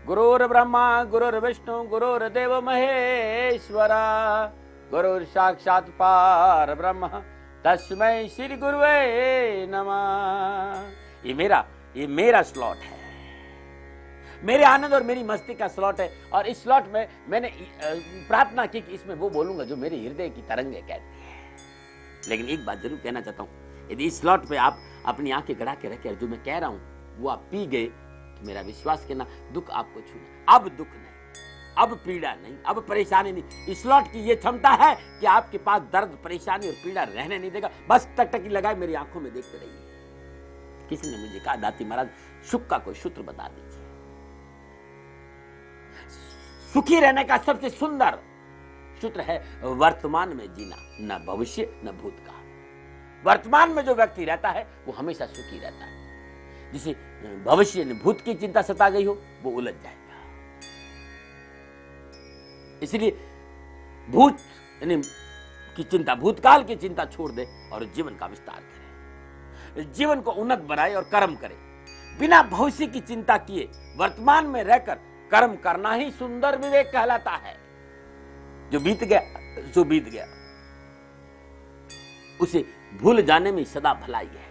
गुरुर्ब्रह्मा गुरुर्विष्णु गुरुर्देव महेश्वरा, गुरुर् साक्षात् पार ब्रह्म तस्मै श्री गुरुवे नमः। ये मेरा स्लॉट है, मेरे आनंद और मेरी मस्ती का स्लॉट है। और इस स्लॉट में मैंने प्रार्थना की कि इसमें वो बोलूंगा जो मेरे हृदय की तरंगे कहती है। लेकिन एक बात जरूर कहना चाहता हूं, यदि इस स्लॉट पे आप अपनी आंखें गड़ा के रखे और जो मैं कह रहा हूं वो आप पी गए तो मेरा विश्वास करना दुख आपको छूना। अब दुख नहीं, अब पीड़ा नहीं, अब परेशानी नहीं। इस स्लॉट की ये क्षमता है कि आपके पास दर्द परेशानी और पीड़ा रहने नहीं देगा। बस टकटकी लगाए मेरी आंखों में देखते रहिए। किसी ने मुझे कहा, दाती महाराज सुख का कोई सूत्र बता दीजिए। सुखी रहने का सबसे सुंदर सूत्र है वर्तमान में जीना, न भविष्य न भूतकाल। वर्तमान में जो व्यक्ति रहता है वो हमेशा सुखी रहता है। जिसे भविष्य ने भूत की चिंता सता गई हो वो उलझ जाएगा। इसलिए भूत की चिंता, भूतकाल की चिंता छोड़ दे और जीवन का विस्तार करे, जीवन को उन्नत बनाए और कर्म करे। बिना भविष्य की चिंता किए वर्तमान में रहकर कर्म करना ही सुंदर विवेक कहलाता है। जो बीत गया जो बीत गया, उसे भूल जाने में सदा भलाई है।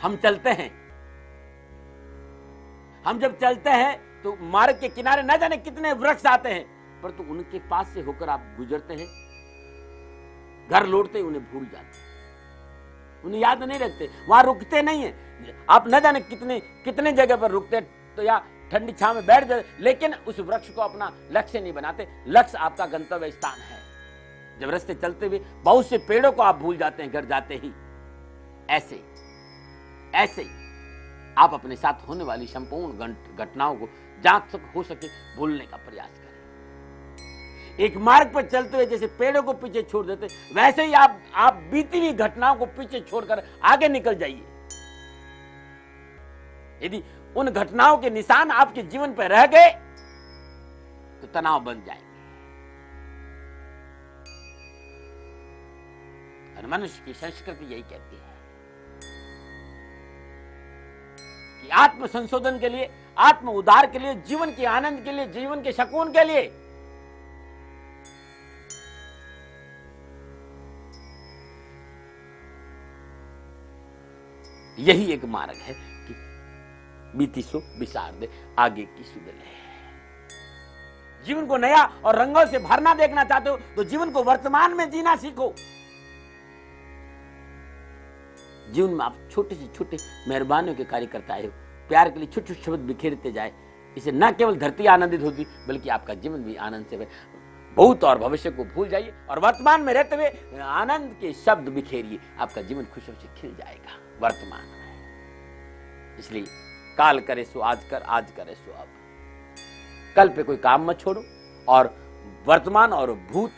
हम चलते हैं, हम जब चलते हैं तो मार्ग के किनारे न जाने कितने वृक्ष आते हैं, पर तो उनके पास से होकर आप गुजरते हैं, घर लौटते उन्हें भूल जाते हैं, उन्हें याद नहीं रखते, वहां रुकते नहीं है। आप न जाने कितने जगह पर रुकते, तो या ठंडी छांव में बैठ जाते, लेकिन उस वृक्ष को अपना लक्ष्य नहीं बनाते। लक्ष्य आपका गंतव्य स्थान है। जब रास्ते चलते हुए बहुत से पेड़ों को आप भूल जाते हैं घर जाते ही, ऐसे ही आप अपने साथ होने वाली संपूर्ण घटनाओं को जहां तक हो सके भूलने का प्रयास करें। एक मार्ग पर चलते हुए जैसे पेड़ों को पीछे छोड़ देते, वैसे ही आप बीती हुई घटनाओं को पीछे छोड़कर आगे निकल जाइए। यदि उन घटनाओं के निशान आपके जीवन पर रह गए तो तनाव बन जाएंगे। और मनुष्य की संस्कृति यही कहती है कि आत्म संशोधन के लिए, आत्म उद्धार के लिए, जीवन के आनंद के लिए, जीवन के सुकून के लिए यही एक मार्ग है कि बीती सो बिसार दे, आगे की सुध ले। जीवन को नया और रंगों से भरना देखना चाहते हो तो जीवन को वर्तमान में जीना सीखो। जीवन में आप छोटे से छोटे मेहरबानियों के कार्य करते आए हो, प्यार के लिए छोटे छोटे शब्द बिखेरते जाए, इसे न केवल धरती आनंदित होगी बल्कि आपका जीवन भी आनंद से भूत और भविष्य को भूल जाइए और वर्तमान में रहते हुए आनंद के शब्द बिखेरिए। आपका जीवन खुशियों से खिल जाएगा वर्तमान में। इसलिए काल करे सो आज कर, आज करे सो अब। कल पे कोई काम मत छोड़ो और वर्तमान और भूत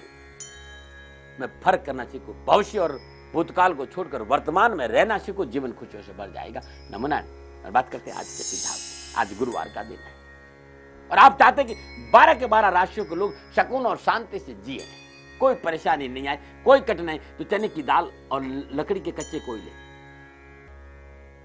में फर्क करना सीखो। भविष्य और भूतकाल को छोड़कर वर्तमान में रहना सीखो, जीवन खुशियों से भर जाएगा। नमन। और बात करते हैं आज के सुझाव। आज गुरुवार का दिन है और आप चाहते हैं कि 12 के 12 राशियों के लोग सुकून और शांति से जिए, कोई परेशानी नहीं आए, कोई कठिनाई। तो चने की दाल और लकड़ी के कच्चे कोयले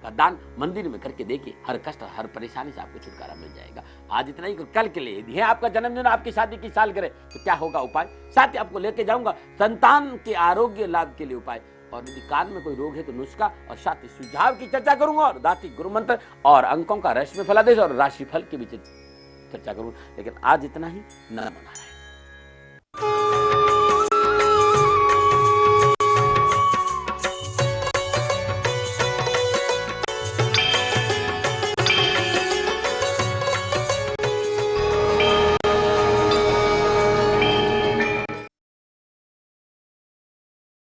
का दान मंदिर में करके देखिए, हर कष्ट हर परेशानी से आपको छुटकारा मिल जाएगा। आज इतना ही। कल के लिए यदि आपका जन्मदिन, आपकी शादी की सालगिरह, तो क्या होगा उपाय, साथ ही आपको लेके जाऊंगा संतान के आरोग्य लाभ के लिए उपाय। और यदि कान में कोई रोग है तो नुस्खा और साथ ही सुझाव की चर्चा करूंगा और दाती गुरु मंत्र और अंकों का रश्मि फलादेश और राशिफल की भी चर्चा करूंगा। लेकिन आज इतना ही। नमन नारायण।